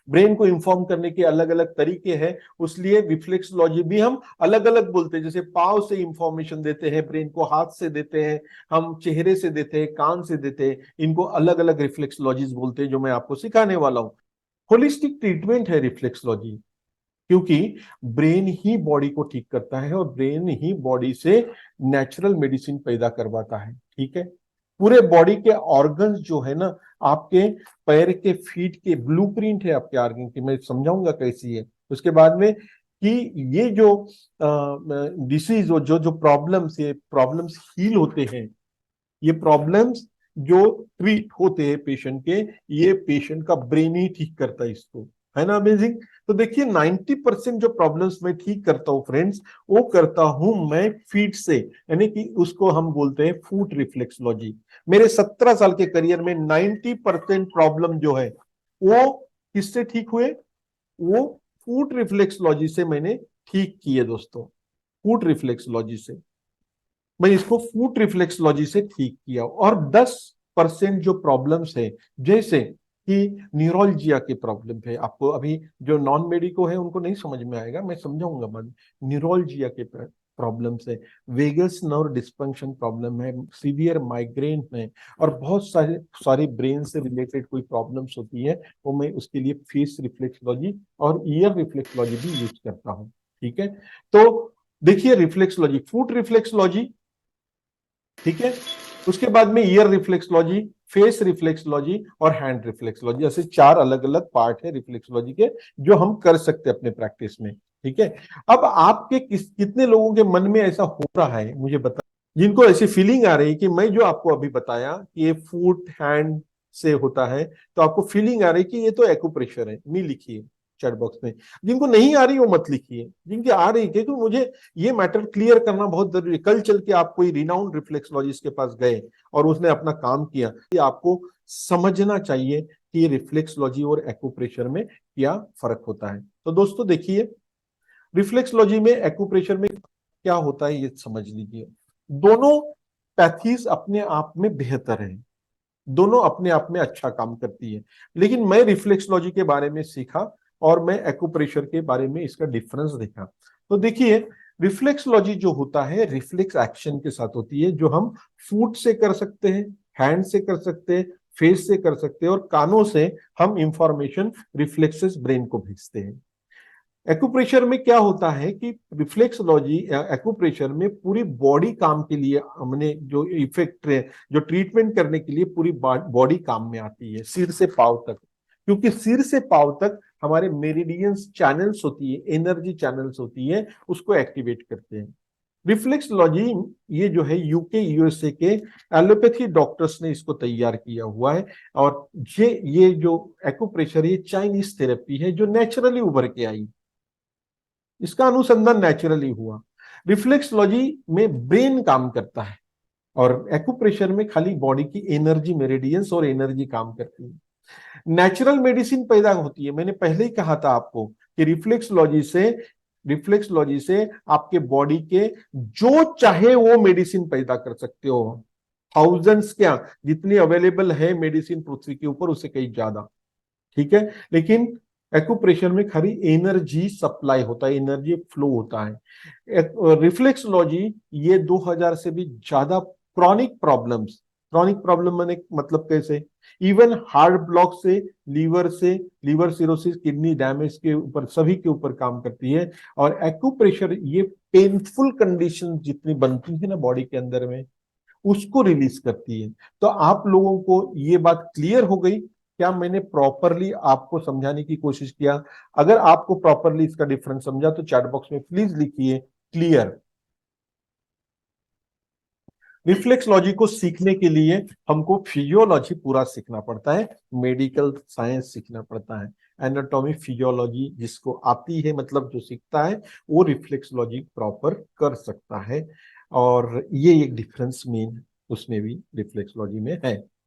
Brain को inform करने के अलग अलग तरीके हैं, इसलिए रिफ्लेक्सोलॉजी भी हम अलग अलग बोलते हैं। जैसे पाँव से इंफॉर्मेशन देते हैं ब्रेन को, हाथ से देते हैं, हम चेहरे से देते हैं, कान से देते हैं, इनको अलग अलग रिफ्लेक्सोलॉजीज बोलते हैं, जो मैं आपको सिखाने वाला हूँ। होलिस्टिक ट्रीटमेंट है रिफ्लेक्सोलॉजी, क्योंकि ब्रेन ही बॉडी को ठीक करता है और ब्रेन ही बॉडी से नेचुरल मेडिसिन पैदा करवाता है। ठीक है, पूरे बॉडी के ऑर्गन्स जो है ना, आपके पैर के फीट के ब्लूप्रिंट है आपके ऑर्गन की, मैं समझाऊंगा कैसी है उसके बाद में, कि ये जो डिसीज जो जो प्रॉब्लम्स, ये प्रॉब्लम्स हील होते हैं, ये प्रॉब्लम्स जो ट्रीट होते हैं पेशेंट के, ये पेशेंट का ब्रेन ही ठीक करता है इसको, है ना अमेजिंग। तो देखिए 90% जो प्रॉब्लम्स मैं ठीक करता हूँ फ्रेंड्स, वो करता हूं मैं फीट से, यानी कि उसको हम बोलते हैं फुट रिफ्लेक्सोलॉजी। मेरे 17 साल के करियर में 90% प्रॉब्लम जो है वो किससे ठीक हुए? वो फुट रिफ्लेक्सोलॉजी से मैंने ठीक किए दोस्तों, फुट रिफ्लेक्सोलॉजी से मैं इसको फुट रिफ्लेक्सोलॉजी से ठीक किया। और 10% जो प्रॉब्लम्स है, जैसे कि न्यूरोलजिया के प्रॉब्लम है, आपको अभी जो नॉन मेडिको है उनको नहीं समझ में आएगा, मैं समझाऊंगा बाद। न्यूरोलजिया के प्रॉब्लम्स है, वेगस नर्व डिस्फंक्शन प्रॉब्लम है, सीवियर माइग्रेन है, और बहुत सारे सारी ब्रेन से रिलेटेड कोई प्रॉब्लम्स होती है, वो मैं उसके लिए फेस रिफ्लेक्सोलॉजी और ईयर रिफ्लेक्सोलॉजी भी यूज करता हूँ। ठीक है, तो देखिए रिफ्लेक्सोलॉजी, फुट रिफ्लेक्सोलॉजी, ठीक है, उसके बाद में ईयर रिफ्लेक्सोलॉजी, फेस रिफ्लेक्सोलॉजी और हैंड रिफ्लेक्सोलॉजी, ऐसे 4 अलग अलग पार्ट है रिफ्लेक्सोलॉजी के, जो हम कर सकते हैं अपने प्रैक्टिस में। ठीक है, अब आपके कितने लोगों के मन में ऐसा हो रहा है मुझे बता, जिनको ऐसी फीलिंग आ रही है कि मैं जो आपको अभी बताया कि ये फुट हैंड से होता है, तो आपको फीलिंग आ रही है कि ये तो एक्यूप्रेशर है, नहीं लिखिए चैट बॉक्स में। जिनको नहीं आ रही वो मत लिखिए, जिनकी आ रही है, क्योंकि मुझे ये मैटर क्लियर करना बहुत जरूरी है। कल चल के आप कोई रिनाउंड रिफ्लेक्सोलॉजिस्ट के पास गए और उसने अपना काम किया, ये आपको समझना चाहिए कि रिफ्लेक्सोलॉजी और एक्यूप्रेशर में क्या फर्क होता है। तो दोस्तों देखिए, रिफ्लेक्सोलॉजी में एक्यूप्रेशर में क्या होता है ये समझ लीजिए। दोनों पैथीज अपने आप में बेहतर है, दोनों अपने आप में अच्छा काम करती है, लेकिन मैं रिफ्लेक्सोलॉजी के बारे में सीखा और मैं एक्यूप्रेशर के बारे में इसका डिफरेंस देखा। तो देखिए, रिफ्लेक्सोलॉजी जो होता है रिफ्लेक्स एक्शन के साथ होती है, जो हम फुट से कर सकते हैं, हैंड से कर सकते हैं, फेस से कर सकते हैं, और कानों से हम इंफॉर्मेशन रिफ्लेक्सेस ब्रेन को भेजते हैं। एक्यूप्रेशर में क्या होता है कि रिफ्लेक्सोलॉजी एक्यूप्रेशर में पूरी बॉडी काम के लिए, हमने जो इफेक्ट जो ट्रीटमेंट करने के लिए पूरी बॉडी काम में आती है, सिर से पांव तक, क्योंकि सिर से पांव तक हमारे मेरिडियंस चैनल्स होती है, एनर्जी चैनल्स होती है, उसको एक्टिवेट करते हैं। रिफ्लेक्सोलॉजी ये जो है यूके यूएसए के एलोपैथी डॉक्टर्स ने इसको तैयार किया हुआ है, और ये जो एक्यूप्रेशर, ये चाइनीज थेरेपी है जो नेचुरली उभर के आई, इसका अनुसंधान नेचुरली हुआ। रिफ्लेक्सोलॉजी में ब्रेन काम करता है और एक्यूप्रेशर में खाली बॉडी की एनर्जी, मेरिडियंस और एनर्जी काम करती है। नेचुरल मेडिसिन पैदा होती है, मैंने पहले ही कहा था आपको कि रिफ्लेक्सोलॉजी से आपके बॉडी के जो चाहे वो मेडिसिन पैदा कर सकते हो। थाउजेंड्स, क्या जितनी अवेलेबल है मेडिसिन पृथ्वी के ऊपर, उससे कहीं ज्यादा। ठीक है, लेकिन एक्यूप्रेशर में खाली एनर्जी सप्लाई होता है, एनर्जी फ्लो होता है। रिफ्लेक्सोलॉजी ये 2000 से भी ज्यादा क्रॉनिक प्रॉब्लम मैंने मतलब कैसे, इवन हार्ट ब्लॉक से, लीवर सिरोसिस, किडनी डैमेज के ऊपर, सभी के ऊपर काम करती है। और एक्यूप्रेशर ये पेनफुल कंडीशन जितनी बनती है ना बॉडी के अंदर में, उसको रिलीज करती है। तो आप लोगों को ये बात क्लियर हो गई? क्या मैंने प्रॉपरली आपको समझाने की कोशिश किया? अगर आपको प्रॉपरली इसका डिफरेंस समझा तो चैट बॉक्स में प्लीज लिखिए क्लियर। रिफ्लेक्सलॉजी को सीखने के लिए हमको फिजियोलॉजी पूरा सीखना पड़ता है, मेडिकल साइंस सीखना पड़ता है। एनाटॉमी फिजियोलॉजी जिसको आती है, मतलब जो सीखता है, वो रिफ्लेक्सलॉजी प्रॉपर कर सकता है। और ये एक डिफरेंस मेन उसमें भी रिफ्लेक्सलॉजी में है।